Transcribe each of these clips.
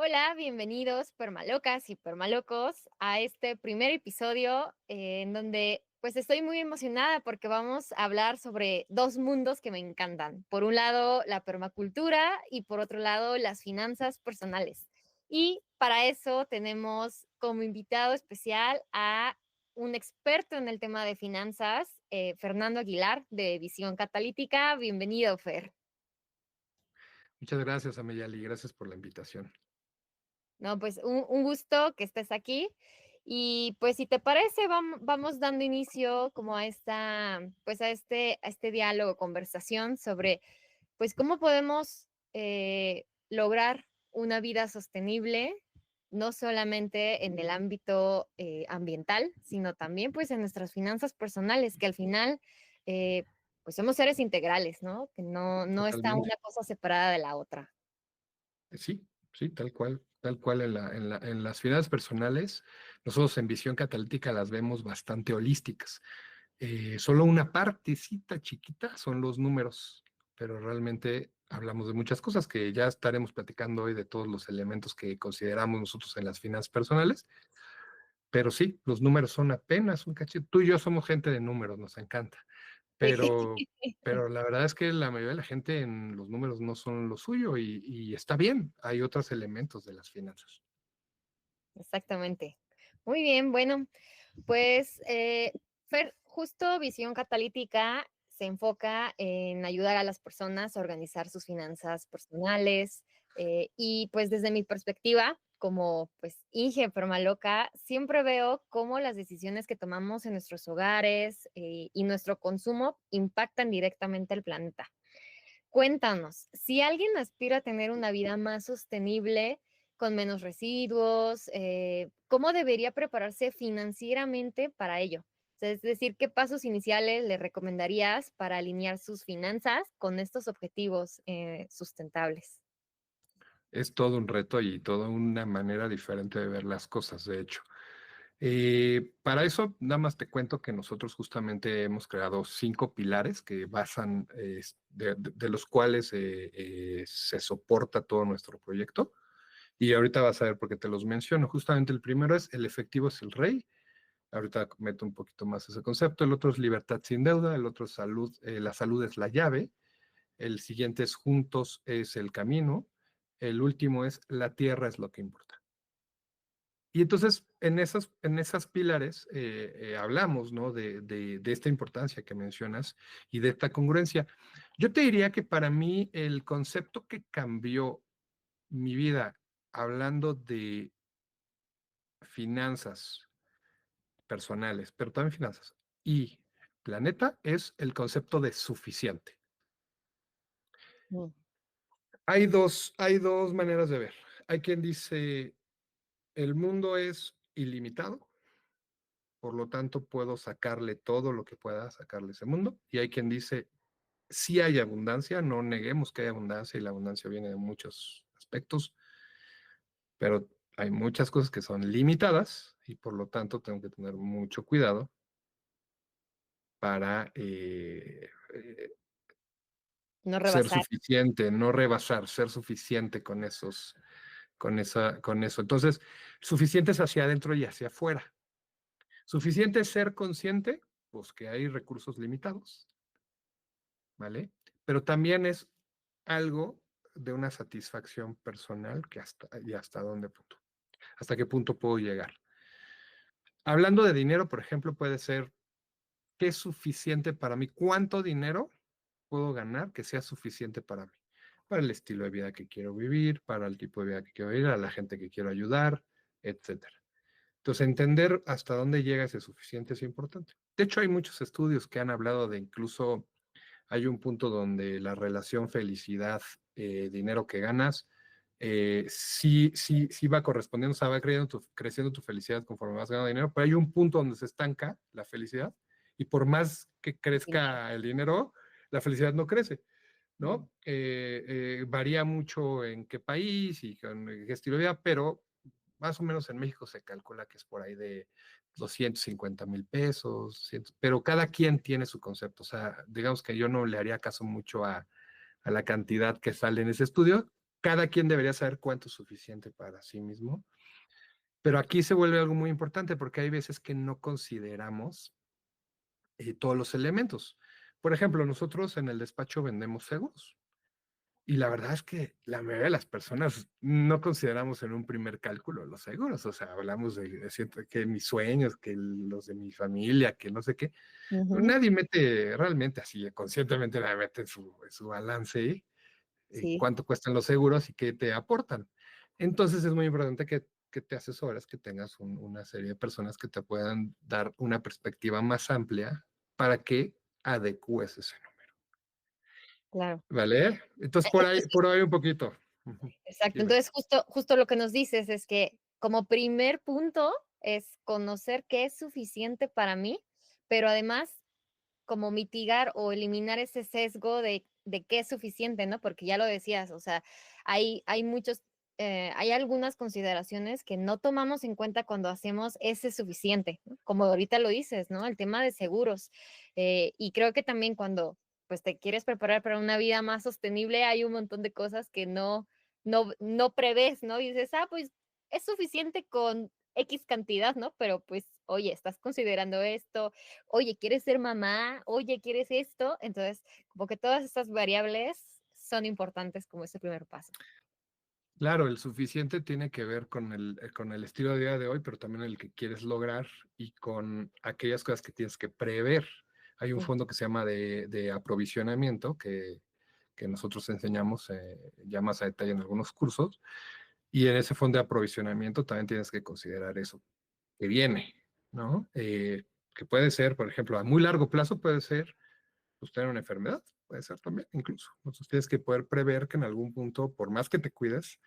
Hola, bienvenidos permalocas y permalocos a este primer episodio en donde pues estoy muy emocionada porque vamos a hablar sobre dos mundos que me encantan. Por un lado, la permacultura y por otro lado, las finanzas personales. Y para eso tenemos como invitado especial a un experto en el tema de finanzas, Fernando Aguilar de Visión Catalítica. Bienvenido, Fer. Muchas gracias, Ameyali, gracias por la invitación. No, pues un gusto que estés aquí. Y pues si te parece, vamos dando inicio como a esta, pues a este diálogo, conversación sobre, pues cómo podemos lograr una vida sostenible, no solamente en el ámbito ambiental, sino también pues en nuestras finanzas personales, que al final eh, pues somos seres integrales, ¿no? Que no está Totalmente. una cosa separada de la otra. Sí, sí, tal cual en las finanzas personales, nosotros en Visión Catalítica las vemos bastante holísticas. Solo una partecita chiquita son los números, pero realmente hablamos de muchas cosas que ya estaremos platicando hoy de todos los elementos que consideramos nosotros en las finanzas personales. Pero sí, los números son apenas un cachito. Tú y yo somos gente de números, nos encanta. Pero, pero la verdad es que la mayoría de la gente en los números no son lo suyo y está bien. Hay otros elementos de las finanzas. Exactamente. Muy bien, bueno, pues Fer, justo Visión Catalítica se enfoca en ayudar a las personas a organizar sus finanzas personales y pues desde mi perspectiva, como pues Inge Permaloca, siempre veo cómo las decisiones que tomamos en nuestros hogares y nuestro consumo impactan directamente al planeta. Cuéntanos, si alguien aspira a tener una vida más sostenible, con menos residuos, ¿cómo debería prepararse financieramente para ello? O sea, es decir, ¿qué pasos iniciales le recomendarías para alinear sus finanzas con estos objetivos sustentables? Es todo un reto y toda una manera diferente de ver las cosas, de hecho. Para eso, nada más te cuento que nosotros justamente hemos creado 5 pilares que basan, de los cuales se soporta todo nuestro proyecto. Y ahorita vas a ver por qué te los menciono. Justamente el primero es el efectivo es el rey. Ahorita meto un poquito más ese concepto. El otro es libertad sin deuda. El otro es salud. La salud es la llave. El siguiente es juntos es el camino. El último es la tierra es lo que importa. Y entonces en esas pilares hablamos, ¿no? De esta importancia que mencionas y de esta congruencia. Yo te diría que para mí el concepto que cambió mi vida hablando de finanzas personales, pero también finanzas y planeta es el concepto de suficiente. Mm. Hay dos maneras de ver. Hay quien dice, el mundo es ilimitado, por lo tanto puedo sacarle todo lo que pueda sacarle a ese mundo. Y hay quien dice, sí hay abundancia, no neguemos que hay abundancia y la abundancia viene de muchos aspectos, pero hay muchas cosas que son limitadas y por lo tanto tengo que tener mucho cuidado para No ser rebasar. suficiente, no rebasar, ser suficiente con eso. Entonces, suficiente es hacia adentro y hacia afuera. Suficiente es ser consciente, pues que hay recursos limitados, ¿vale? Pero también es algo de una satisfacción personal que hasta dónde punto, hasta qué punto puedo llegar. Hablando de dinero, por ejemplo, puede ser qué es suficiente para mí, cuánto dinero puedo ganar que sea suficiente para el estilo de vida que quiero vivir, para el tipo de vida que quiero vivir, a la gente que quiero ayudar, etcétera. Entonces, entender hasta dónde llega ese suficiente es importante. De hecho, hay muchos estudios que han hablado de incluso, hay un punto donde la relación felicidad, dinero que ganas, sí va correspondiendo, o sea, va creciendo tu felicidad conforme vas ganando dinero, pero hay un punto donde se estanca la felicidad y por más que Dinero. crezca el dinero, la felicidad no crece. Mm. ¿No? Varía mucho en qué país y con qué estilo de vida, pero más o menos en México se calcula que es por ahí de 250,000 pesos, pero cada quien tiene su concepto. O sea, digamos que yo no le haría caso mucho a la cantidad que sale en ese estudio. cada quien debería saber cuánto es suficiente para sí mismo, pero aquí se vuelve algo muy importante porque hay veces que no consideramos todos los elementos. Por ejemplo, nosotros en el despacho vendemos seguros. Y la verdad es que la mayoría de las personas no consideramos en un primer cálculo los seguros, o sea, hablamos de siento que mis sueños, que los de mi familia, que no sé qué. Ujú, Nadie mete realmente así, conscientemente nadie mete en su balance sí, cuánto cuestan los seguros y qué te aportan. Entonces es muy importante que te asesores, que tengas una serie de personas que te puedan dar una perspectiva más amplia para que adecues ese número. claro. ¿Vale? Entonces Entonces, por ahí un poquito. Ujú. exacto. Dime. Entonces, justo lo que nos dices es que como primer punto es conocer qué es suficiente para mí, pero además como mitigar o eliminar ese sesgo de qué es suficiente, ¿no? Porque ya lo decías, o sea, hay muchos, hay algunas consideraciones que no tomamos en cuenta cuando hacemos ese suficiente, ¿no? Como ahorita lo dices, ¿no? El tema de seguros. Y creo que también cuando pues te quieres preparar para una vida más sostenible, hay un montón de cosas que no prevés, ¿no? Y dices, ah, pues es suficiente con X cantidad, ¿no? Pero pues, oye, estás considerando esto, oye, ¿quieres ser mamá? Oye, ¿quieres esto? Entonces, como que todas estas variables son importantes como ese primer paso. Claro, el suficiente tiene que ver con el estilo de vida de hoy, pero también el que quieres lograr y con aquellas cosas que tienes que prever. Hay un Sí, fondo que se llama de aprovisionamiento que nosotros enseñamos ya más a detalle en algunos cursos. Y en ese fondo de aprovisionamiento también tienes que considerar eso que viene, ¿no? Que puede ser, por ejemplo, a muy largo plazo puede ser pues, tener una enfermedad, puede ser también incluso. Entonces tienes que poder prever que en algún punto, por más que te cuides,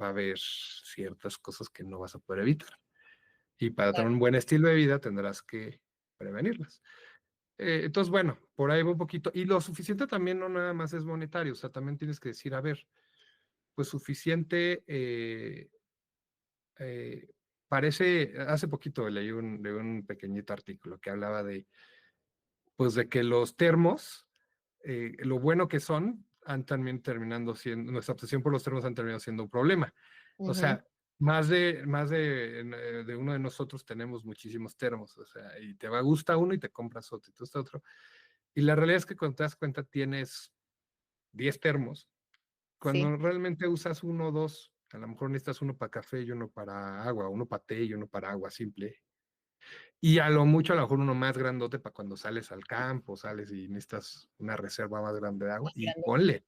va a haber ciertas cosas que no vas a poder evitar. Y para claro, tener un buen estilo de vida tendrás que prevenirlas. Entonces, bueno, por ahí va un poquito. Y lo suficiente también no nada más es monetario, o sea, también tienes que decir, a ver, pues suficiente, eh, parece, hace poquito leí un pequeñito artículo que hablaba de, pues de que los termos, lo bueno que son, han también terminando siendo, nuestra obsesión por los termos han terminado siendo un problema. O ujú, sea, de uno de nosotros tenemos muchísimos termos, o sea, y te va, gusta uno y te compras otro, y te gusta otro. Y la realidad es que cuando te das cuenta tienes 10 termos, sí, cuando realmente usas uno o dos, a lo mejor necesitas uno para café y uno para agua, uno para té y uno para agua simple, y a lo mucho, a lo mejor uno más grandote para cuando sales al campo, sales y necesitas una reserva más grande de agua, más y grande. ponle.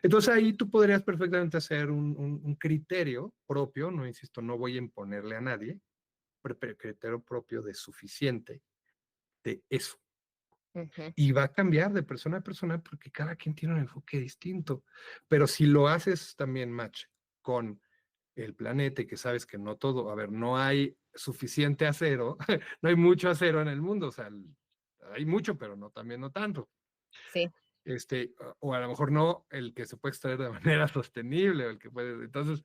Entonces ahí tú podrías perfectamente hacer un criterio propio, no insisto, no voy a imponerle a nadie, pero criterio propio de suficiente de eso. Ujú, Y va a cambiar de persona a persona porque cada quien tiene un enfoque distinto. Pero si lo haces también match con el planeta y que sabes que no todo, a ver, no hay suficiente acero, no hay mucho acero en el mundo, o sea, hay mucho, pero no también no tanto. sí, O a lo mejor no el que se puede extraer de manera sostenible, o el que puede, entonces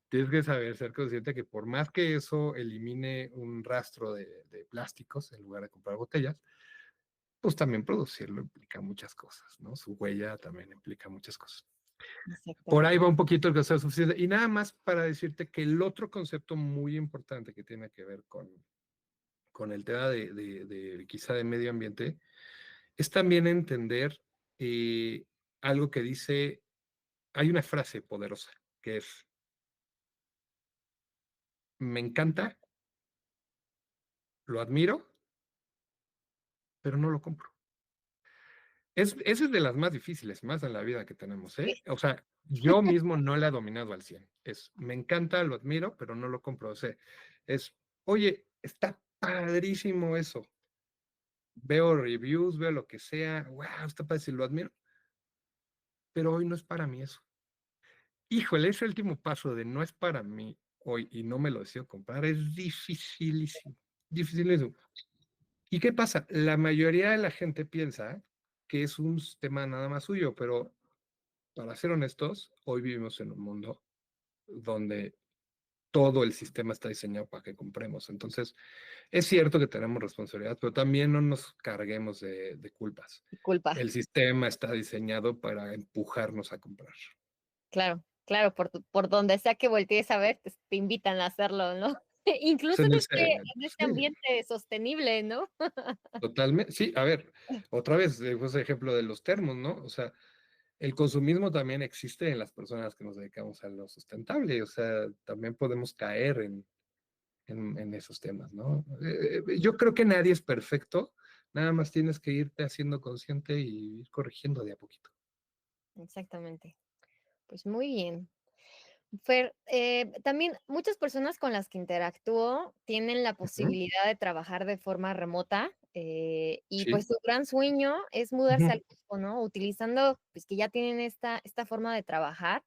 tienes que saber, ser consciente que por más que eso elimine un rastro de plásticos en lugar de comprar botellas, pues también producirlo implica muchas cosas, ¿no? Su huella también implica muchas cosas. Por ahí exactamente. va un poquito el concepto suficiente. Y nada más para decirte que el otro concepto muy importante que tiene que ver con el tema de quizá de medio ambiente es también entender algo que dice, hay una frase poderosa que es, me encanta, lo admiro, pero no lo compro. Esa es de las más difíciles, más en la vida que tenemos, Sí, ¿eh? O sea, yo mismo no la he dominado al 100. Es, me encanta, lo admiro, pero no lo compro. O sea, es, oye, está padrísimo eso. Veo reviews, veo lo que sea, wow, está padrísimo, lo admiro, pero hoy no es para mí eso. Híjole, ese último paso de no es para mí hoy y no me lo deseo comprar es dificilísimo, dificilísimo. ¿Y qué pasa? La mayoría de la gente piensa que es un tema nada más suyo, pero para ser honestos, hoy vivimos en un mundo donde todo el sistema está diseñado para que compremos. Entonces, es cierto que tenemos responsabilidad, pero también no nos carguemos de culpas. culpa, El sistema está diseñado para empujarnos a comprar. claro. Claro, por donde sea que voltees a ver, te invitan a hacerlo, ¿no? Pues, Incluso en el en este sí, ambiente sostenible, ¿no? totalmente. Sí, a ver, otra vez, pues, ejemplo de los termos, ¿no? O sea, el consumismo también existe en las personas que nos dedicamos a lo sustentable, o sea, también podemos caer en esos temas, ¿no? Yo creo que nadie es perfecto, nada más tienes que irte haciendo consciente y ir corrigiendo de a poquito. Exactamente. Pues muy bien. Fer, también muchas personas con las que interactúo tienen la Ujú, posibilidad de trabajar de forma remota, y sí, pues su gran sueño es mudarse ujú. al campo, ¿no? Utilizando, pues que ya tienen esta forma de trabajar,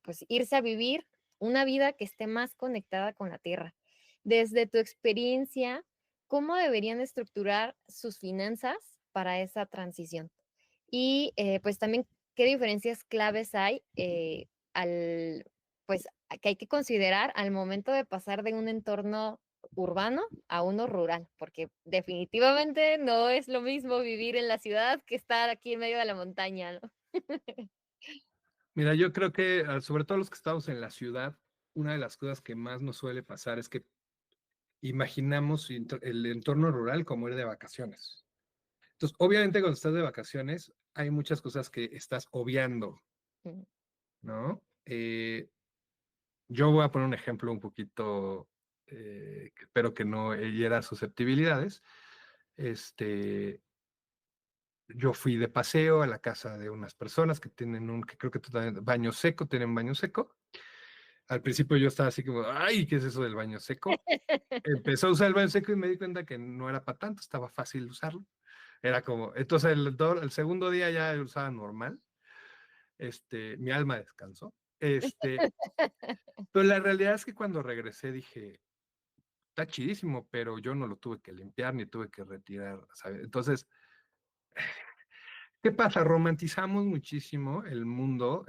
pues irse a vivir una vida que esté más conectada con la tierra. Desde tu experiencia, ¿cómo deberían estructurar sus finanzas para esa transición? Y pues también, ¿qué diferencias claves hay al pues, que hay que considerar al momento de pasar de un entorno urbano a uno rural, porque definitivamente no es lo mismo vivir en la ciudad que estar aquí en medio de la montaña, ¿no? Mira, yo creo que, sobre todo los que estamos en la ciudad, una de las cosas que más nos suele pasar es que imaginamos el entorno rural como ir de vacaciones. Entonces, obviamente cuando estás de vacaciones hay muchas cosas que estás obviando, Mm, ¿no? Yo voy a poner un ejemplo un poquito, que espero que no hiera susceptibilidades. Este, yo fui de paseo a la casa de unas personas que tienen que creo que baño seco, tienen baño seco. Al principio yo estaba así como, ay, ¿qué es eso del baño seco? Empezó a usar el baño seco y me di cuenta que no era para tanto, estaba fácil usarlo. Era como, entonces el segundo día ya lo usaba normal, mi alma descansó. Pero la realidad es que cuando regresé dije, está chidísimo, pero yo no lo tuve que limpiar ni tuve que retirar, ¿sabes? Entonces, ¿qué pasa? Romantizamos muchísimo el mundo,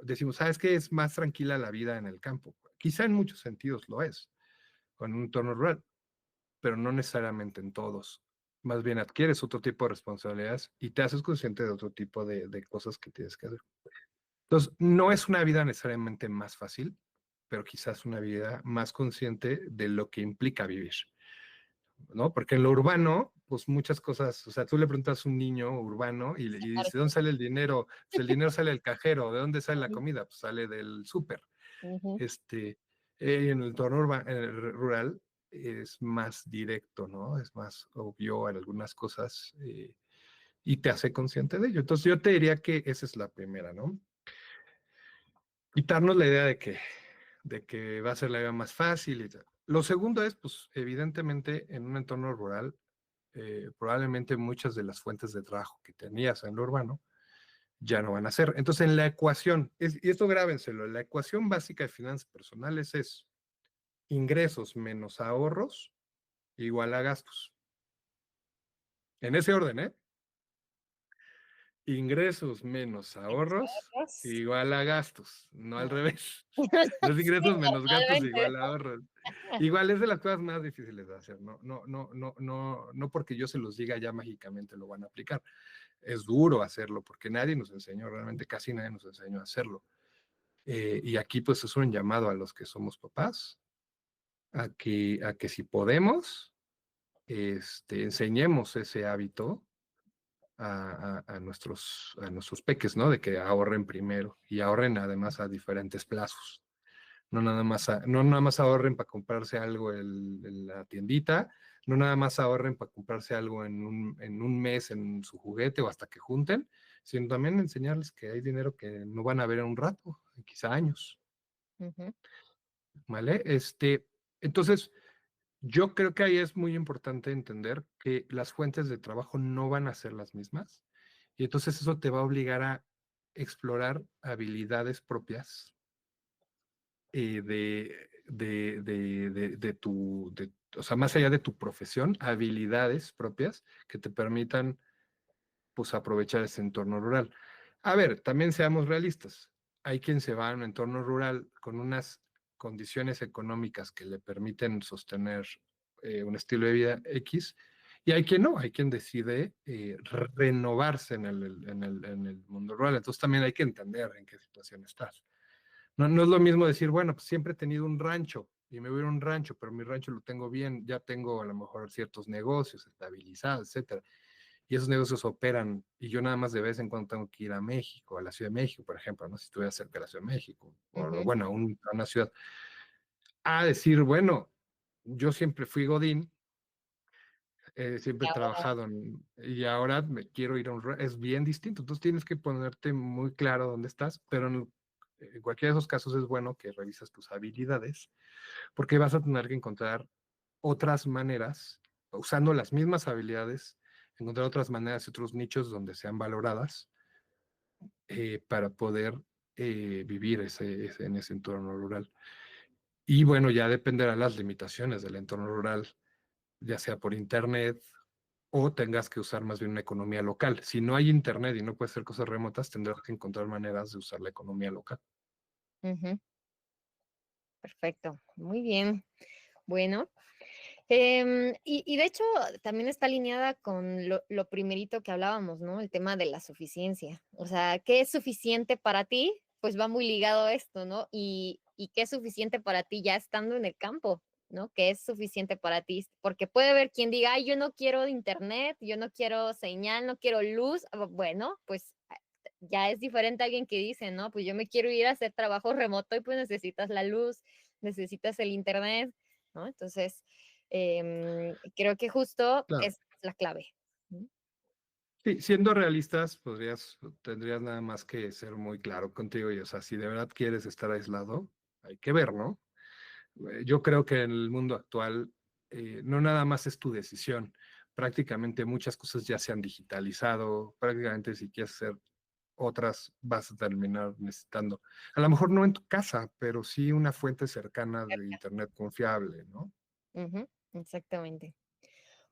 decimos, ¿sabes qué? Es más tranquila la vida en el campo. Quizá en muchos sentidos lo es, con un entorno rural, pero no necesariamente en todos. Más bien adquieres otro tipo de responsabilidades y te haces consciente de otro tipo de cosas que tienes que hacer. Entonces, no es una vida necesariamente más fácil, pero quizás una vida más consciente de lo que implica vivir, ¿no? Porque en lo urbano, pues muchas cosas, o sea, tú le preguntas a un niño urbano y dice, ¿de dónde sale el dinero? Pues el dinero sale del cajero, ¿de dónde sale la comida? Pues sale del súper. ujú, Este, en el entorno rural es más directo, ¿no? Es más obvio en algunas cosas y te hace consciente de ello. Entonces yo te diría que esa es la primera, ¿no? Quitarnos la idea de que va a ser la vida más fácil y tal. Lo segundo es, pues, evidentemente, en un entorno rural, probablemente muchas de las fuentes de trabajo que tenías en lo urbano ya no van a ser. Entonces, en la ecuación, y esto grábenselo, la ecuación básica de finanzas personales es ingresos menos ahorros igual a gastos. En ese orden, ¿eh? Ingresos menos ahorros Pues, igual a gastos, no al no. revés. No es Sí, ingresos menos gastos totalmente. igual a ahorros. Igual es de las cosas más difíciles de hacer, no, no, no, no, no, no porque yo se los diga ya mágicamente lo van a aplicar. Es duro hacerlo porque nadie nos enseñó, realmente casi nadie nos enseñó a hacerlo. Y aquí pues es un llamado a los que somos papás, a que si podemos, enseñemos ese hábito a nuestros peques, ¿no? De que ahorren primero y ahorren además a diferentes plazos. No nada más ahorren para comprarse algo en la tiendita, no nada más ahorren para comprarse algo en un mes en su juguete o hasta que junten, sino también enseñarles que hay dinero que no van a ver en un rato, quizá años, Ujú, ¿vale? Entonces, yo creo que ahí es muy importante entender que las fuentes de trabajo no van a ser las mismas y entonces eso te va a obligar a explorar habilidades propias o sea, más allá de tu profesión, habilidades propias que te permitan, pues, aprovechar ese entorno rural. A ver, también seamos realistas. Hay quien se va a un entorno rural con unas condiciones económicas que le permiten sostener un estilo de vida X, y hay quien no, hay quien decide renovarse en el mundo rural. Entonces también hay que entender en qué situación estás. No es lo mismo decir, bueno, pues siempre he tenido un rancho y me voy a ir a un rancho, pero mi rancho lo tengo bien, ya tengo a lo mejor ciertos negocios estabilizados, etcétera. Y esos negocios operan y yo nada más de vez en cuando tengo que ir a México, a la Ciudad de México, por ejemplo, ¿no? Si estuviera cerca de la Ciudad de México, o Ujú. bueno, a una ciudad, a decir, bueno, yo siempre fui Godín, siempre Y he ahora, trabajado y ahora me quiero ir a es bien distinto. Entonces tienes que ponerte muy claro dónde estás, pero en cualquiera de esos casos es bueno que revisas tus habilidades, porque vas a tener que encontrar otras maneras, usando las mismas habilidades, encontrar otras maneras y otros nichos donde sean valoradas para poder vivir en ese entorno rural. Y bueno, ya dependerá las limitaciones del entorno rural, ya sea por internet o tengas que usar más bien una economía local. Si no hay internet y no puedes hacer cosas remotas, tendrás que encontrar maneras de usar la economía local. ujú, perfecto, muy bien. Bueno, y de hecho también está alineada con lo primerito que hablábamos, ¿no? El tema de la suficiencia. O sea, ¿qué es suficiente para ti? Pues va muy ligado a esto, ¿no? Y qué es suficiente para ti ya estando en el campo, ¿no? ¿Qué es suficiente para ti? Porque puede haber quien diga, ay, yo no quiero internet, yo no quiero señal, no quiero luz. Bueno, pues ya es diferente a alguien que dice, ¿no? Pues yo me quiero ir a hacer trabajo remoto y pues necesitas la luz, necesitas el internet, ¿no? Entonces, creo que justo Claro. es la clave. ¿No? Sí, siendo realistas, tendrías nada más que ser muy claro contigo y, o sea, si de verdad quieres estar aislado, hay que ver, ¿no? Yo creo que en el mundo actual no nada más es tu decisión, prácticamente muchas cosas ya se han digitalizado, prácticamente si quieres hacer otras vas a terminar necesitando, a lo mejor no en tu casa, pero sí una fuente cercana de internet confiable, ¿no? Ujú, exactamente.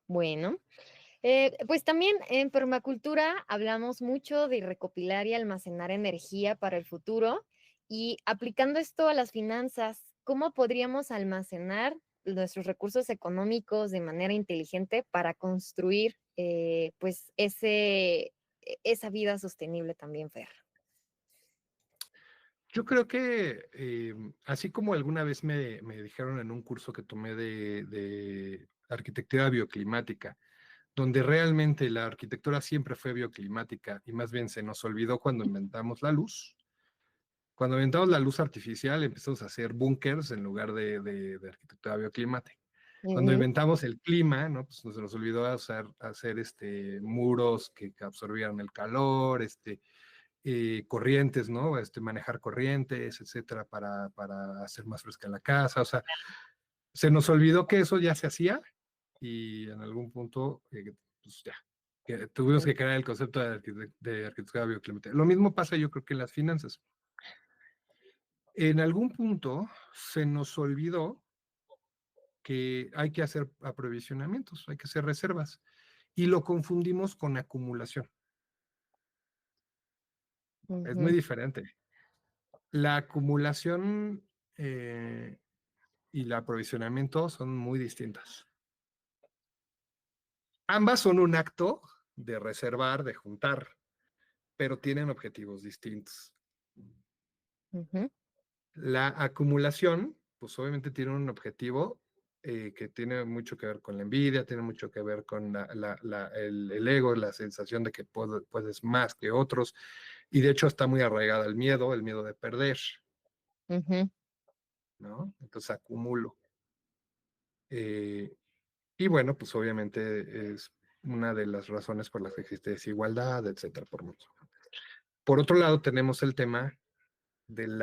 Bueno, pues también en permacultura hablamos mucho de recopilar y almacenar energía para el futuro y aplicando esto a las finanzas, ¿cómo podríamos almacenar nuestros recursos económicos de manera inteligente para construir pues esa vida sostenible también, Fer? Yo creo que así como alguna vez me dijeron en un curso que tomé de arquitectura bioclimática, donde realmente la arquitectura siempre fue bioclimática y más bien se nos olvidó cuando inventamos la luz. Cuando inventamos la luz artificial empezamos a hacer búnkers en lugar de arquitectura bioclimática. Cuando Ujú, inventamos el clima, ¿no? Pues se nos olvidó hacer muros que absorbieran el calor, corrientes, ¿no? Manejar corrientes, etcétera, para hacer más fresca la casa. O sea, se nos olvidó que eso ya se hacía y en algún punto, pues ya, que tuvimos que crear el concepto de arquitectura bioclimática. Lo mismo pasa yo creo que en las finanzas. En algún punto se nos olvidó que hay que hacer aprovisionamientos, hay que hacer reservas y lo confundimos con acumulación. Es muy ujú, diferente. La acumulación y el aprovisionamiento son muy distintas. Ambas son un acto de reservar, de juntar, pero tienen objetivos distintos. ujú, La acumulación, pues obviamente tiene un objetivo que tiene mucho que ver con la envidia, tiene mucho que ver con el ego, la sensación de que puedes más que otros, y de hecho está muy arraigada el miedo de perder, ujú, ¿no? Entonces acumulo. Eh, y bueno, pues obviamente es una de las razones por las que existe desigualdad, etcétera, por mucho. Por otro lado, tenemos el tema del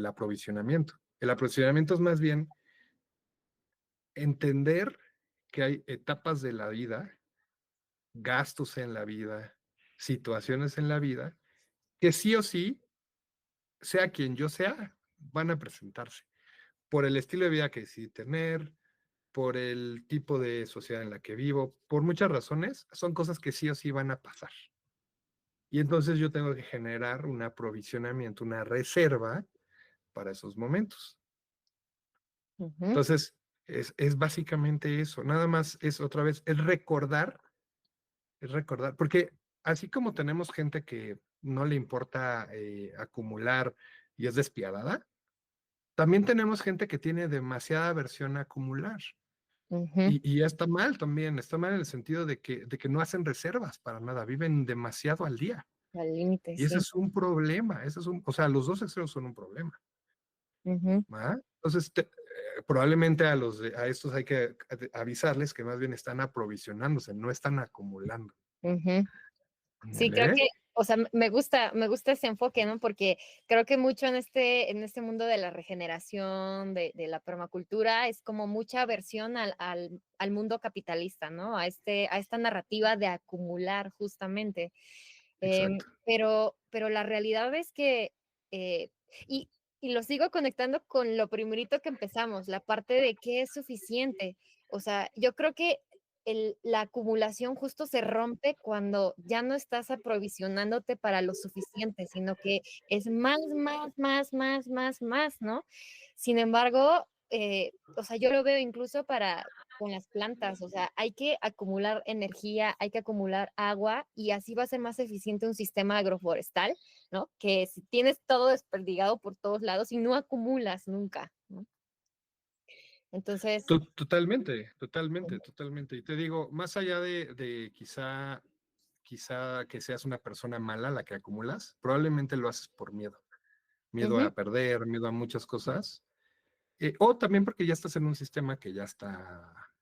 aprovisionamiento. El aprovisionamiento es más bien entender que hay etapas de la vida, gastos en la vida, situaciones en la vida, que sí o sí, sea quien yo sea, van a presentarse. Por el estilo de vida que decidí tener, por el tipo de sociedad en la que vivo, por muchas razones, son cosas que sí o sí van a pasar. Y entonces yo tengo que generar un aprovisionamiento, una reserva para esos momentos. ujú, Entonces, es básicamente eso. Nada más es otra vez, es recordar, porque así como tenemos gente que no le importa acumular y es despiadada, también tenemos gente que tiene demasiada aversión a acumular. Ujú, Y ya está mal también, está mal en el sentido de que no hacen reservas para nada, viven demasiado al día. al límite, Y ese sí. es un problema, ese es un, o sea, los dos extremos son un problema. Ujú, ¿Va? Entonces, probablemente a estos hay que avisarles que más bien están aprovisionándose, no están acumulando. ujú. Sí, creo ¿Vale? que, o sea, me gusta ese enfoque, ¿no? Porque creo que mucho en este mundo de la regeneración, de la permacultura, es como mucha aversión al mundo capitalista, ¿no? A esta narrativa de acumular justamente. Exacto. Pero la realidad es que, eh, y, y lo sigo conectando con lo primerito que empezamos, la parte de qué es suficiente. O sea, yo creo que la acumulación justo se rompe cuando ya no estás aprovisionándote para lo suficiente, sino que es más, más, más, más, más, más, ¿no? Sin embargo, o sea, yo lo veo incluso para con las plantas, o sea, hay que acumular energía, hay que acumular agua y así va a ser más eficiente un sistema agroforestal, ¿no? Que si tienes todo desperdigado por todos lados y no acumulas nunca, ¿no? Entonces, Totalmente, totalmente, totalmente. Y te digo, más allá de quizá que seas una persona mala la que acumulas, probablemente lo haces por miedo. Miedo ujú, a perder, miedo a muchas cosas. O también porque ya estás en un sistema que ya está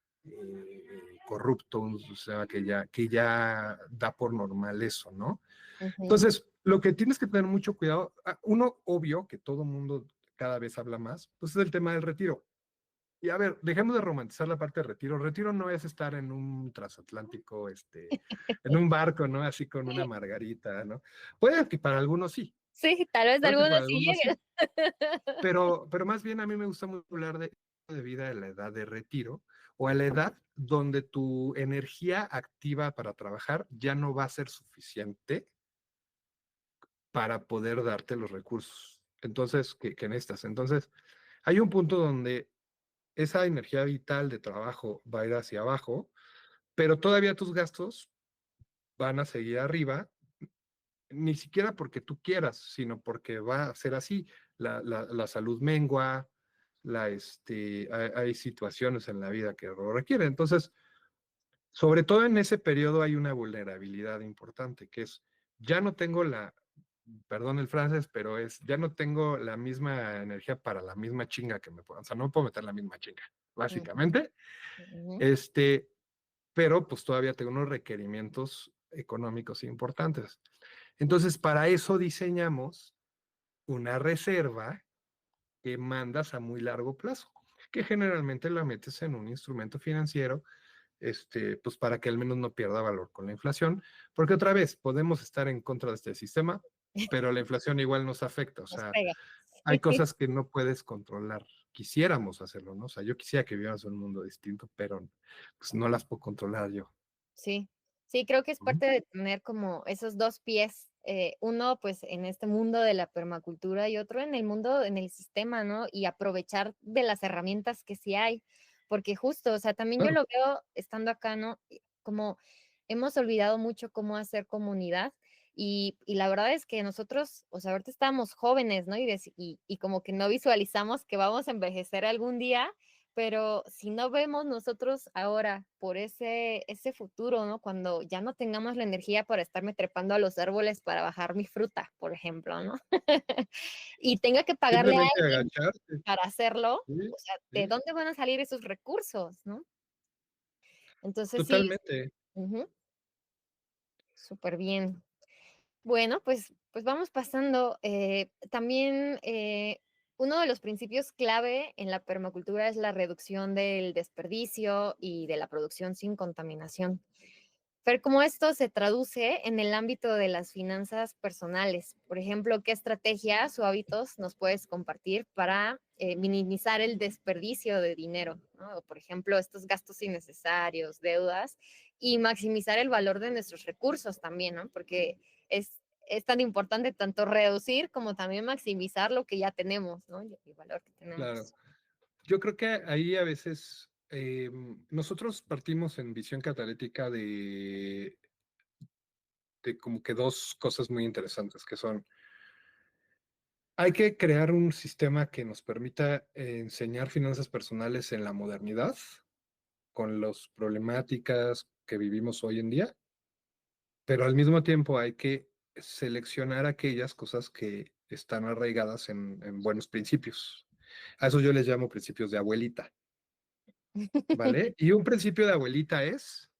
corrupto, un sistema que ya da por normal eso, ¿no? ujú. Entonces, lo que tienes que tener mucho cuidado, uno obvio que todo mundo cada vez habla más, pues es el tema del retiro. Y a ver, dejemos de romantizar la parte de retiro. Retiro no es estar en un transatlántico, en un barco, ¿no? Así con una margarita, ¿no? Puede que para algunos sí, Sí, tal vez puede que algunos para sí algunos lleguen. sí, pero más bien a mí me gusta mucho hablar de vida de la edad de retiro o a la edad donde tu energía activa para trabajar ya no va a ser suficiente para poder darte los recursos. Entonces, que necesitas. Entonces, hay un punto donde esa energía vital de trabajo va a ir hacia abajo, pero todavía tus gastos van a seguir arriba, ni siquiera porque tú quieras, sino porque va a ser así. La salud mengua, hay situaciones en la vida que lo requieren. Entonces, sobre todo en ese periodo hay una vulnerabilidad importante, que es, ya no tengo perdón el francés, pero ya no tengo la misma energía para la misma chinga que me puedo, o sea, no me puedo meter la misma chinga, Ujú, básicamente. ujú, Este, pero pues todavía tengo unos requerimientos económicos importantes. Entonces, para eso diseñamos una reserva que mandas a muy largo plazo, que generalmente la metes en un instrumento financiero, pues para que al menos no pierda valor con la inflación, porque otra vez podemos estar en contra de este sistema, pero la inflación igual nos afecta, o nos sea, pega. hay cosas que no puedes controlar. Quisiéramos hacerlo, ¿no? O sea, yo quisiera que viviéramos en un mundo distinto, pero pues no las puedo controlar yo. Sí, sí, creo que es Ujú. parte de tener como esos 2 pies, uno, pues, en este mundo de la permacultura y otro en el mundo, en el sistema, ¿no? Y aprovechar de las herramientas que sí hay, porque justo, o sea, también yo Claro, lo veo estando acá, ¿no? Como hemos olvidado mucho cómo hacer comunidad y la verdad es que nosotros, o sea, ahorita estamos jóvenes, ¿no? Y como que no visualizamos que vamos a envejecer algún día, pero si no vemos nosotros ahora por ese futuro, ¿no? Cuando ya no tengamos la energía para estarme trepando a los árboles para bajar mi fruta, por ejemplo, ¿no? Y tenga que pagarle a simplemente alguien agacharte. para hacerlo, Sí, o sea, ¿de sí, dónde van a salir esos recursos, no? Entonces sí, totalmente. ujú, súper bien. Bueno, pues vamos pasando. También uno de los principios clave en la permacultura es la reducción del desperdicio y de la producción sin contaminación. Ver cómo esto se traduce en el ámbito de las finanzas personales. Por ejemplo, qué estrategias o hábitos nos puedes compartir para minimizar el desperdicio de dinero, ¿no? O, por ejemplo, estos gastos innecesarios, deudas, y maximizar el valor de nuestros recursos también, ¿no? Porque es tan importante tanto reducir como también maximizar lo que ya tenemos, ¿no? Y el valor que Claro. tenemos. Yo creo que ahí a veces nosotros partimos en visión catalética de como que dos cosas muy interesantes, que son Hay que crear un sistema que nos permita enseñar finanzas personales en la modernidad, con las problemáticas que vivimos hoy en día, pero al mismo tiempo hay que seleccionar aquellas cosas que están arraigadas en buenos principios. A eso yo les llamo principios de abuelita, ¿vale? Y un principio de abuelita es,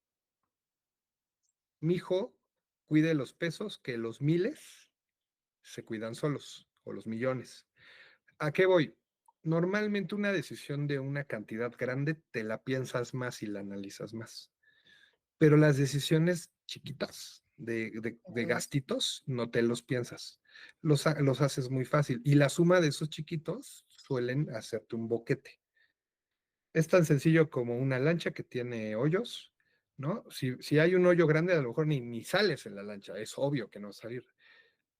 mi hijo, cuide los pesos que los miles se cuidan solos, o los millones. ¿A qué voy? Normalmente una decisión de una cantidad grande te la piensas más y la analizas más, pero las decisiones chiquitas de Ujú, gastitos no te los piensas, los haces muy fácil y la suma de esos chiquitos suelen hacerte un boquete. Es tan sencillo como una lancha que tiene hoyos, ¿no? Si hay un hoyo grande, a lo mejor ni sales en la lancha, es obvio que no vas a salir,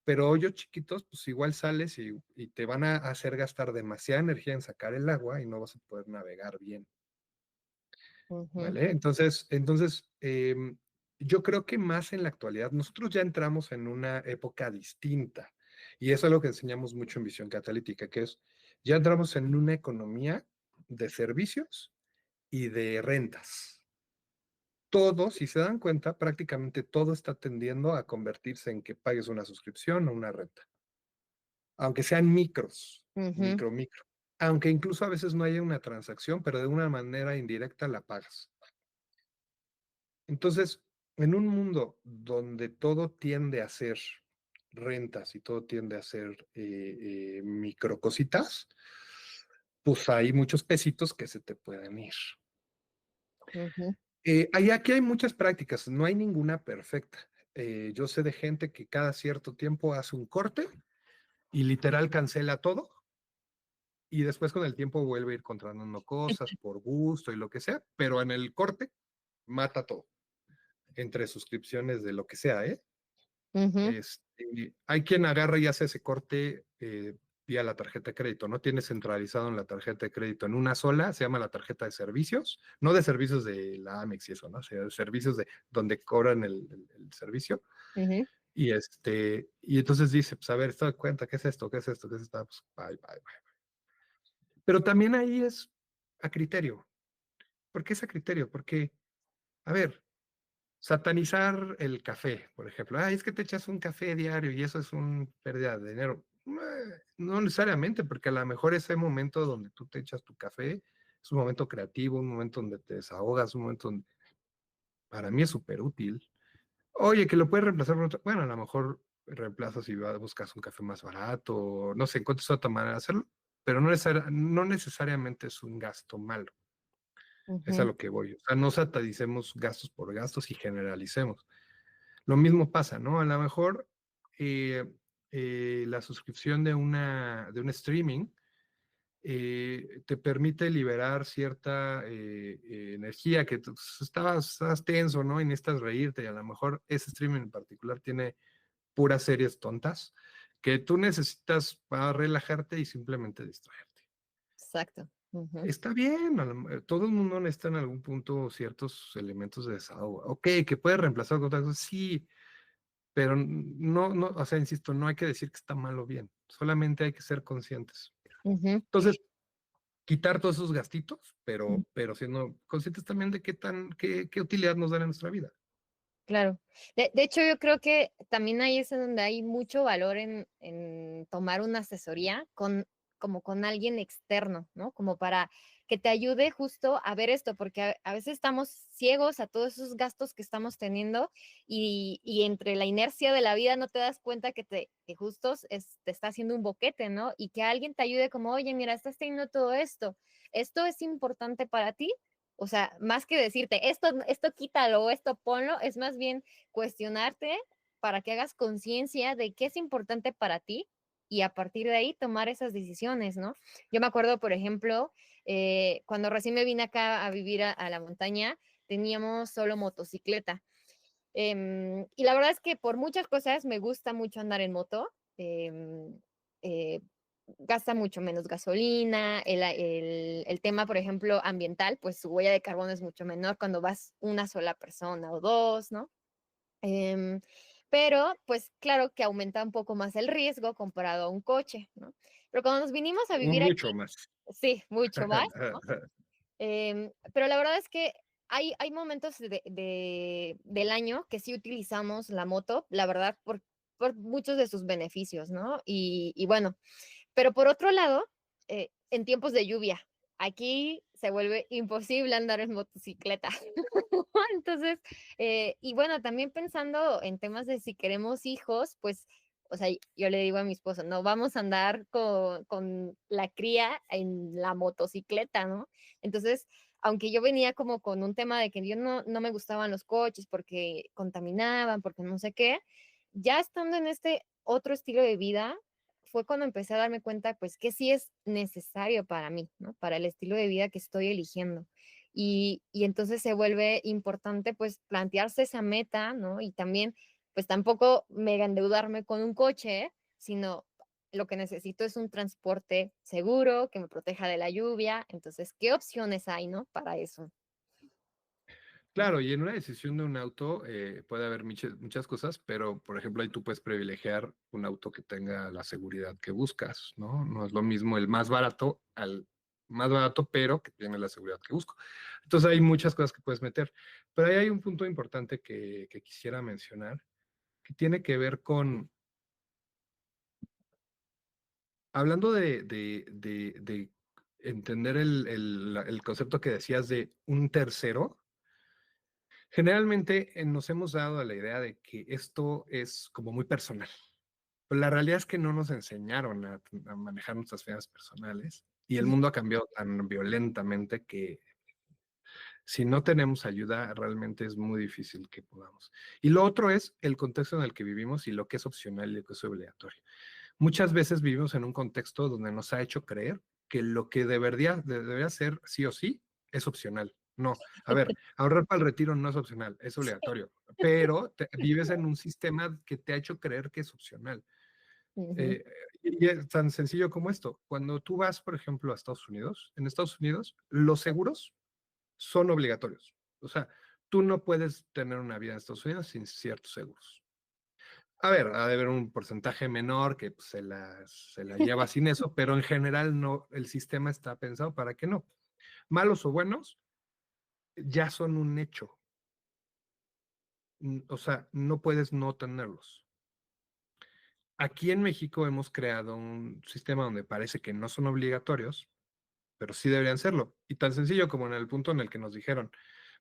pero hoyos chiquitos, pues igual sales y te van a hacer gastar demasiada energía en sacar el agua y no vas a poder navegar bien, ujú, ¿vale? Entonces, yo creo que más en la actualidad, nosotros ya entramos en una época distinta y eso es lo que enseñamos mucho en Visión Catalítica, que es, ya entramos en una economía de servicios y de rentas. Todo, si se dan cuenta, prácticamente todo está tendiendo a convertirse en que pagues una suscripción o una renta, aunque sean micros, ujú, micro. Aunque incluso a veces no haya una transacción, pero de una manera indirecta la pagas. Entonces, en un mundo donde todo tiende a ser rentas y todo tiende a ser micro cositas, pues hay muchos pesitos que se te pueden ir. ujú. Aquí hay muchas prácticas, no hay ninguna perfecta. Yo sé de gente que cada cierto tiempo hace un corte y literal cancela todo y después con el tiempo vuelve a ir contratando cosas por gusto y lo que sea, pero en el corte mata todo, entre suscripciones de lo que sea, ¿eh? Ujú, Hay quien agarra y hace ese corte vía la tarjeta de crédito, no tiene centralizado en la tarjeta de crédito en una sola, se llama la tarjeta de servicios, no de servicios de la Amex y eso, ¿no? O sea, de servicios de donde cobran el servicio. ujú, Y entonces dice, pues a ver, estoy de cuenta, ¿qué es esto? ¿Qué es esto? ¿Qué es esto? Pues, bye, bye, bye. Pero también ahí es a criterio. ¿Por qué es a criterio? Porque, a ver, satanizar el café, por ejemplo. Ah, es que te echas un café diario y eso es una pérdida de dinero. No necesariamente, porque a lo mejor ese momento donde tú te echas tu café es un momento creativo, un momento donde te desahogas, un momento donde para mí es súper útil. Oye, que lo puedes reemplazar por otro. Bueno, a lo mejor reemplazas y buscas un café más barato, no sé, encuentras otra manera de hacerlo, pero no necesariamente es un gasto malo. Es a ujú, lo que voy. O sea, no satanicemos gastos por gastos y generalicemos. Lo mismo pasa, ¿no? A lo mejor eh, la suscripción de un streaming te permite liberar cierta energía que tú estás tenso, ¿no? Y necesitas reírte y a lo mejor ese streaming en particular tiene puras series tontas que tú necesitas para relajarte y simplemente distraerte. exacto. Ujú, Está bien, todo el mundo necesita en algún punto ciertos elementos de desahogo. Ok, que puede reemplazar con otras cosas, sí, pero no, o sea, insisto, no hay que decir que está mal o bien, solamente hay que ser conscientes. ujú. Entonces, quitar todos esos gastitos, pero siendo conscientes también de qué utilidad nos dan en nuestra vida. Claro. De hecho, yo creo que también ahí es en donde hay mucho valor en tomar una asesoría como con alguien externo, ¿no? Como para que te ayude justo a ver esto, porque a veces estamos ciegos a todos esos gastos que estamos teniendo y entre la inercia de la vida no te das cuenta que justo te está haciendo un boquete, ¿no? Y que alguien te ayude como, oye, mira, estás teniendo todo esto es importante para ti, o sea, más que decirte, esto quítalo, esto ponlo, es más bien cuestionarte para que hagas conciencia de qué es importante para ti y a partir de ahí tomar esas decisiones, ¿no? Yo me acuerdo, por ejemplo, cuando recién me vine acá a vivir a la montaña, teníamos solo motocicleta. Y la verdad es que por muchas cosas me gusta mucho andar en moto. em, eh, Gasta mucho menos gasolina, el tema, por ejemplo, ambiental, pues su huella de carbono es mucho menor cuando vas una sola persona o dos, ¿no? Em, pero pues claro que aumenta un poco más el riesgo comparado a un coche, ¿no? Pero cuando nos vinimos a vivir Mucho aquí, más. sí, mucho más, ¿no? Pero la verdad es que hay momentos del año que sí utilizamos la moto, la verdad, por muchos de sus beneficios, ¿no? Y bueno, pero por otro lado, en tiempos de lluvia, aquí se vuelve imposible andar en motocicleta. Entonces, y bueno, también pensando en temas de si queremos hijos, pues, o sea, yo le digo a mi esposo, no vamos a andar con la cría en la motocicleta, ¿no? Entonces, aunque yo venía como con un tema de que yo no me gustaban los coches porque contaminaban, porque no sé qué, ya estando en este otro estilo de vida, fue cuando empecé a darme cuenta, pues, que sí es necesario para mí, ¿no? Para el estilo de vida que estoy eligiendo. Y entonces se vuelve importante, pues, plantearse esa meta, ¿no? Y también, pues, tampoco mega endeudarme con un coche, sino lo que necesito es un transporte seguro, que me proteja de la lluvia. Entonces, ¿qué opciones hay, no? Para eso. Claro, y en una decisión de un auto puede haber muchas cosas, pero por ejemplo ahí tú puedes privilegiar un auto que tenga la seguridad que buscas, ¿no? No es lo mismo el más barato al más barato, pero que tiene la seguridad que busco. Entonces hay muchas cosas que puedes meter, pero ahí hay un punto importante que quisiera mencionar, que tiene que ver con, hablando de entender el concepto que decías de un tercero. Generalmente nos hemos dado a la idea de que esto es como muy personal, pero la realidad es que no nos enseñaron a manejar nuestras finanzas personales y el mundo ha cambiado tan violentamente que si no tenemos ayuda realmente es muy difícil que podamos. Y lo otro es el contexto en el que vivimos y lo que es opcional y lo que es obligatorio. Muchas veces vivimos en un contexto donde nos ha hecho creer que lo que debería ser sí o sí es opcional. No, a ver, ahorrar para el retiro no es opcional, es obligatorio, pero vives en un sistema que te ha hecho creer que es opcional. Ujú. Eh, y es tan sencillo como esto. Cuando tú vas, por ejemplo, a Estados Unidos, en Estados Unidos, los seguros son obligatorios. O sea, tú no puedes tener una vida en Estados Unidos sin ciertos seguros. A ver, ha de haber un porcentaje menor que pues, se la lleva sin eso, pero en general no, el sistema está pensado para que no. Malos o buenos, ya son un hecho. O sea, no puedes no tenerlos. Aquí en México hemos creado un sistema donde parece que no son obligatorios, pero sí deberían serlo. Y tan sencillo como en el punto en el que nos dijeron,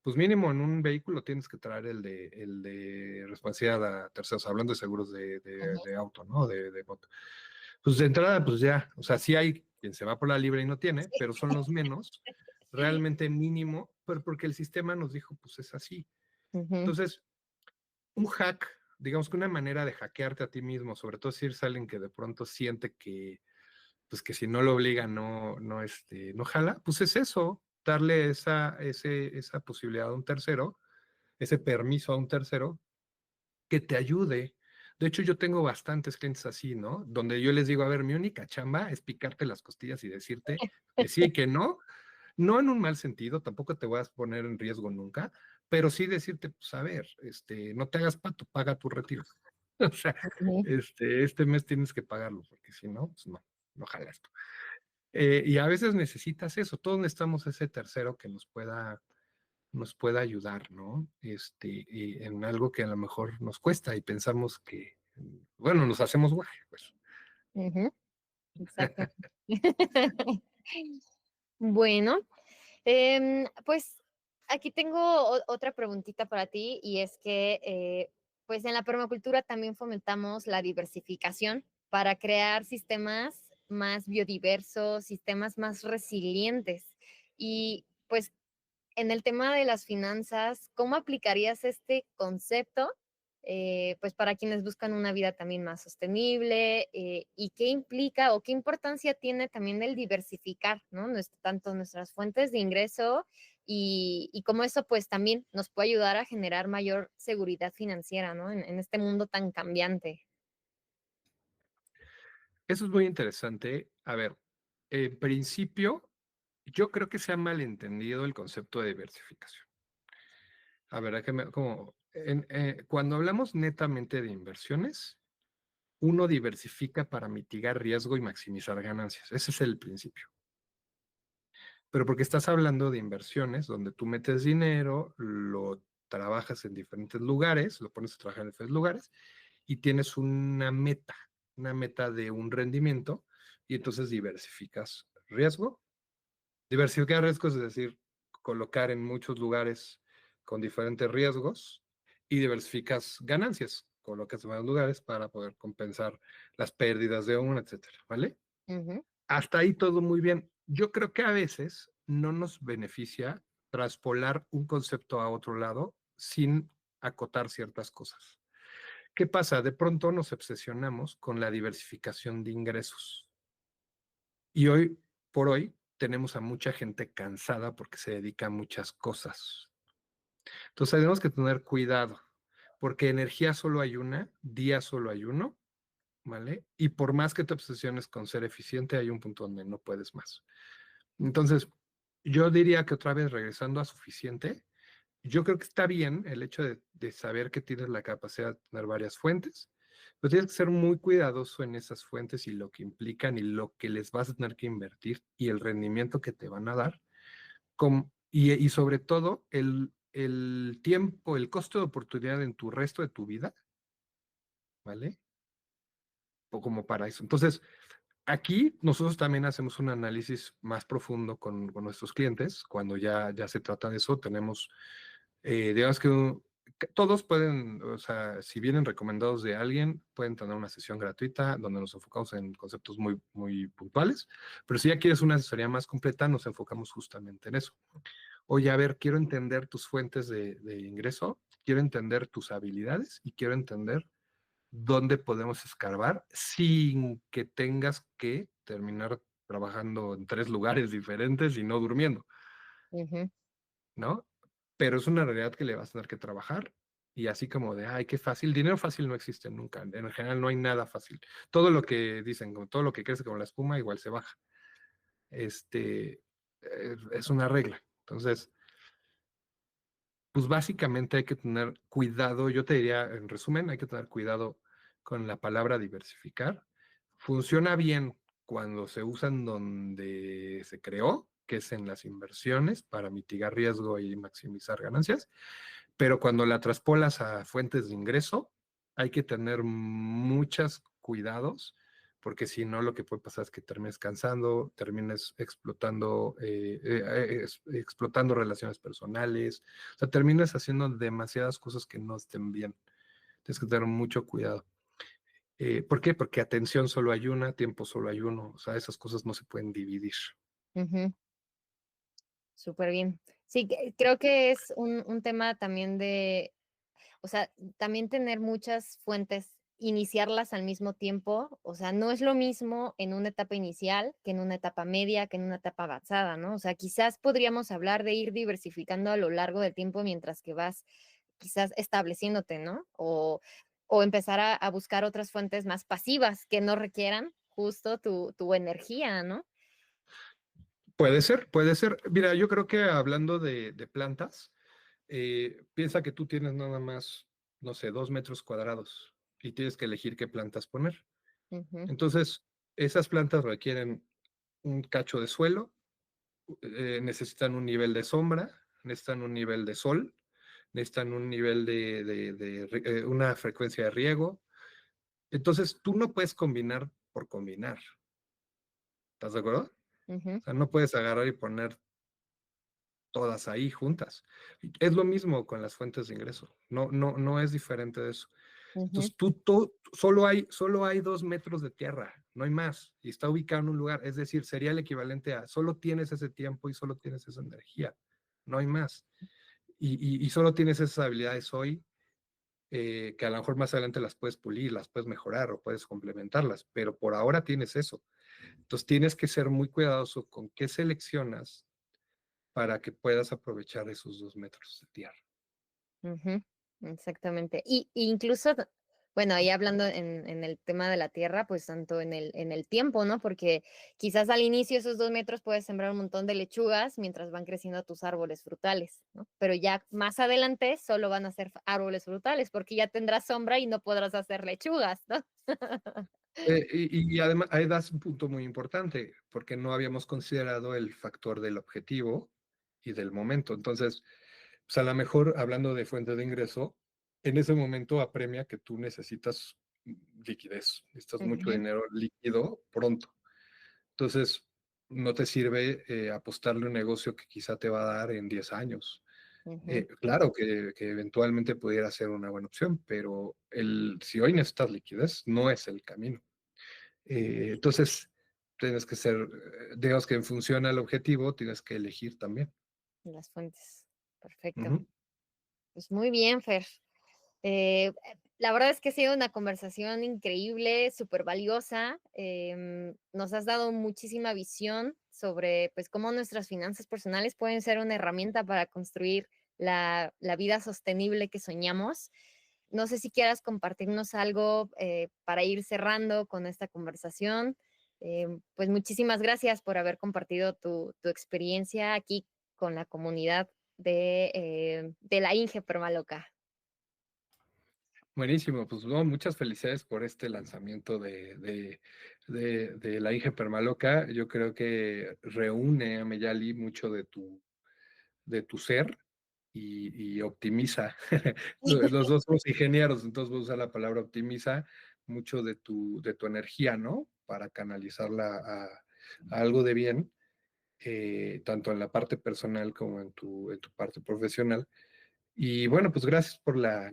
pues mínimo en un vehículo tienes que traer el de responsabilidad a terceros, hablando de seguros Ujú. de auto, ¿no? De moto. Pues de entrada, pues ya, o sea, sí hay quien se va por la libre y no tiene, pero son los menos, realmente mínimo, pero porque el sistema nos dijo, pues es así. Ujú. Entonces, un hack, digamos que una manera de hackearte a ti mismo, sobre todo si eres alguien que de pronto siente que, pues que si no lo obliga no jala, pues es eso, darle esa posibilidad a un tercero, ese permiso a un tercero que te ayude. De hecho, yo tengo bastantes clientes así, ¿no? Donde yo les digo, a ver, mi única chamba es picarte las costillas y decirte que sí y que no, no en un mal sentido, tampoco te voy a poner en riesgo nunca, pero sí decirte, pues a ver, no te hagas pato, paga tu retiro. O sea, Ujú. este mes tienes que pagarlo, porque si no, pues no jala esto. Y a veces necesitas eso, todos necesitamos ese tercero que nos pueda ayudar, ¿no? Y en algo que a lo mejor nos cuesta y pensamos que, bueno, nos hacemos guay, pues. Ujú. Exacto. Bueno, pues aquí tengo otra preguntita para ti y es que, pues en la permacultura también fomentamos la diversificación para crear sistemas más biodiversos, sistemas más resilientes. Y pues en el tema de las finanzas, ¿cómo aplicarías este concepto, pues para quienes buscan una vida también más sostenible? ¿Y qué implica o qué importancia tiene también el diversificar, ¿no? Tanto nuestras fuentes de ingreso y cómo eso pues también nos puede ayudar a generar mayor seguridad financiera, ¿no? En este mundo tan cambiante. Eso es muy interesante. A ver, en principio, yo creo que se ha malentendido el concepto de diversificación. A ver, ¿a qué Cuando hablamos netamente de inversiones, uno diversifica para mitigar riesgo y maximizar ganancias. Ese es el principio. Pero porque estás hablando de inversiones donde tú metes dinero, lo trabajas en diferentes lugares, lo pones a trabajar en diferentes lugares y tienes una meta de un rendimiento y entonces diversificas riesgo. Diversificar riesgos es decir, colocar en muchos lugares con diferentes riesgos y diversificas ganancias, colocas en varios lugares para poder compensar las pérdidas de uno, etcétera, ¿vale? Ujú, Hasta ahí todo muy bien. Yo creo que a veces no nos beneficia traspolar un concepto a otro lado sin acotar ciertas cosas. ¿Qué pasa? De pronto nos obsesionamos con la diversificación de ingresos. Y hoy por hoy tenemos a mucha gente cansada porque se dedica a muchas cosas. Entonces tenemos que tener cuidado, porque energía solo hay una, día solo hay uno, ¿vale? Y por más que te obsesiones con ser eficiente, hay un punto donde no puedes más. Entonces, yo diría que otra vez regresando a suficiente, yo creo que está bien el hecho de saber que tienes la capacidad de tener varias fuentes, pero tienes que ser muy cuidadoso en esas fuentes y lo que implican y lo que les vas a tener que invertir y el rendimiento que te van a dar. Y sobre todo el tiempo, el costo de oportunidad en tu resto de tu vida, ¿vale? O como para eso. Entonces, aquí nosotros también hacemos un análisis más profundo con nuestros clientes. Cuando ya se trata de eso, tenemos, digamos que todos pueden, o sea, si vienen recomendados de alguien, pueden tener una sesión gratuita donde nos enfocamos en conceptos muy puntuales. Pero si ya quieres una asesoría más completa, nos enfocamos justamente en eso. Oye, a ver, quiero entender tus fuentes de ingreso, quiero entender tus habilidades y quiero entender dónde podemos escarbar sin que tengas que terminar trabajando en tres lugares diferentes y no durmiendo, ujú, ¿no? Pero es una realidad que le vas a tener que trabajar y así como de, ay, qué fácil, dinero fácil no existe nunca, en general no hay nada fácil. Todo lo que dicen, como todo lo que crece como la espuma, igual se baja. Es una regla. Entonces, pues básicamente hay que tener cuidado, yo te diría, en resumen, hay que tener cuidado con la palabra diversificar. Funciona bien cuando se usa en donde se creó, que es en las inversiones para mitigar riesgo y maximizar ganancias, pero cuando la traspolas a fuentes de ingreso, hay que tener muchos cuidados, porque si no, lo que puede pasar es que termines cansando, termines explotando relaciones personales, o sea, termines haciendo demasiadas cosas que no estén bien. Tienes que tener mucho cuidado. ¿Por qué? Porque atención solo hay una, tiempo solo hay uno, o sea, esas cosas no se pueden dividir. ujú. Súper bien. Sí, creo que es un tema también de, o sea, también tener muchas fuentes, iniciarlas al mismo tiempo, o sea, no es lo mismo en una etapa inicial que en una etapa media, que en una etapa avanzada, ¿no? O sea, quizás podríamos hablar de ir diversificando a lo largo del tiempo mientras que vas quizás estableciéndote, ¿no? O empezar a buscar otras fuentes más pasivas que no requieran justo tu energía, ¿no? Puede ser, puede ser. Mira, yo creo que hablando de plantas, piensa que tú tienes nada más, no sé, 2 metros cuadrados y tienes que elegir qué plantas poner. Ujú, Entonces, esas plantas requieren un cacho de suelo, necesitan un nivel de sombra, necesitan un nivel de sol, necesitan un nivel una frecuencia de riego. Entonces, tú no puedes combinar por combinar. ¿Estás de acuerdo? ujú, O sea, no puedes agarrar y poner todas ahí juntas. Es lo mismo con las fuentes de ingreso. No es diferente de eso. ujú, Entonces, solo hay 2 metros de tierra, no hay más, y está ubicado en un lugar, es decir, sería el equivalente a solo tienes ese tiempo y solo tienes esa energía, no hay más. Y solo tienes esas habilidades hoy, que a lo mejor más adelante las puedes pulir, las puedes mejorar o puedes complementarlas, pero por ahora tienes eso. Entonces, tienes que ser muy cuidadoso con qué seleccionas para que puedas aprovechar esos 2 metros de tierra. ujú, exactamente. Y incluso Bueno, ahí hablando en el tema de la tierra, pues tanto en el tiempo, ¿no? Porque quizás al inicio esos 2 metros puedes sembrar un montón de lechugas mientras van creciendo tus árboles frutales, ¿no? Pero ya más adelante solo van a ser árboles frutales porque ya tendrás sombra y no podrás hacer lechugas, ¿no? Y además, ahí das un punto muy importante, porque no habíamos considerado el factor del objetivo y del momento. Entonces, pues a lo mejor, hablando de fuente de ingreso, en ese momento apremia que tú necesitas liquidez, necesitas mucho Ujú, dinero líquido pronto. Entonces, no te sirve apostarle un negocio que quizá te va a dar en 10 años. ujú. Claro que eventualmente pudiera ser una buena opción, pero si hoy necesitas liquidez, no es el camino. Entonces, tienes que ser, digamos que en función al objetivo, tienes que elegir también. Las fuentes. Perfecto. Ujú. Pues muy bien, Fer. La verdad es que ha sido una conversación increíble, súper valiosa. Nos has dado muchísima visión sobre pues, cómo nuestras finanzas personales pueden ser una herramienta para construir la vida sostenible que soñamos. No sé si quieras compartirnos algo para ir cerrando con esta conversación. Pues muchísimas gracias por haber compartido tu experiencia aquí con la comunidad de la Inge Permaloca. Buenísimo, pues no, muchas felicidades por este lanzamiento de la IG Permaloca. Yo creo que reúne a Meyali mucho de tu ser y optimiza. Los dos somos ingenieros, entonces voy a usar la palabra optimiza mucho de tu energía, ¿no? Para canalizarla a algo de bien, tanto en la parte personal como en tu parte profesional. Y bueno, pues gracias por la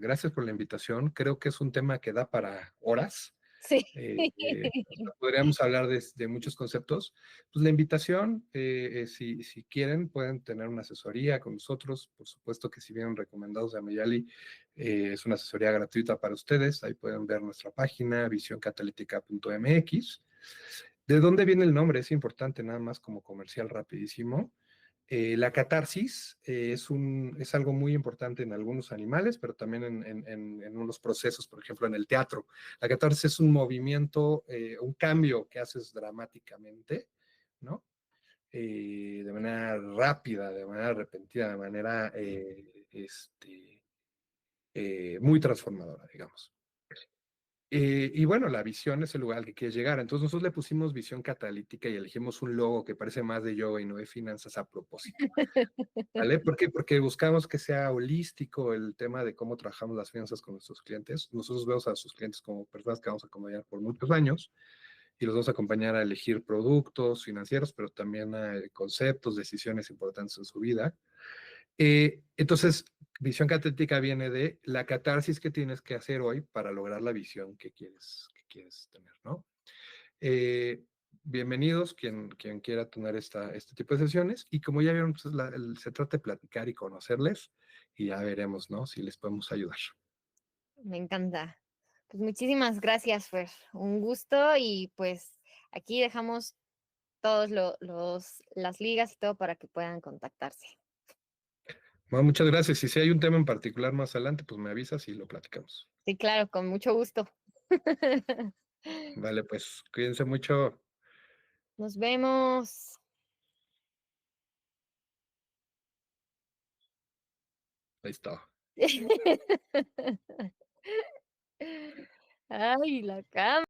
invitación. Creo que es un tema que da para horas. Sí. O sea, podríamos hablar de muchos conceptos. Pues la invitación, si quieren, pueden tener una asesoría con nosotros. Por supuesto que si vienen recomendados de Ameyali, es una asesoría gratuita para ustedes. Ahí pueden ver nuestra página, visioncatalítica.mx. ¿De dónde viene el nombre? Es importante, nada más como comercial rapidísimo. La catarsis es algo muy importante en algunos animales, pero también en unos procesos, por ejemplo, en el teatro. La catarsis es un movimiento, un cambio que haces dramáticamente, ¿no? De manera rápida, de manera repentina, de manera muy transformadora, digamos. Y bueno, la visión es el lugar al que quieres llegar. Entonces nosotros le pusimos visión catalítica y elegimos un logo que parece más de yoga y no de finanzas a propósito. ¿Vale? ¿Por qué? Porque buscamos que sea holístico el tema de cómo trabajamos las finanzas con nuestros clientes. Nosotros vemos a sus clientes como personas que vamos a acompañar por muchos años y los vamos a acompañar a elegir productos financieros, pero también a conceptos, decisiones importantes en su vida. Entonces, visión catética viene de la catarsis que tienes que hacer hoy para lograr la visión que quieres tener, ¿no? Eh, Bienvenidos quien quiera tener este tipo de sesiones. Y como ya vieron, pues, se trata de platicar y conocerles y ya veremos, ¿no? Si les podemos ayudar. Me encanta. Pues muchísimas gracias, Fer. Un gusto y pues aquí dejamos todos las ligas y todo para que puedan contactarse. Bueno, muchas gracias. Y si hay un tema en particular más adelante, pues me avisas y lo platicamos. Sí, claro, con mucho gusto. Vale, pues cuídense mucho. Nos vemos. Ahí está. Ay, la cama.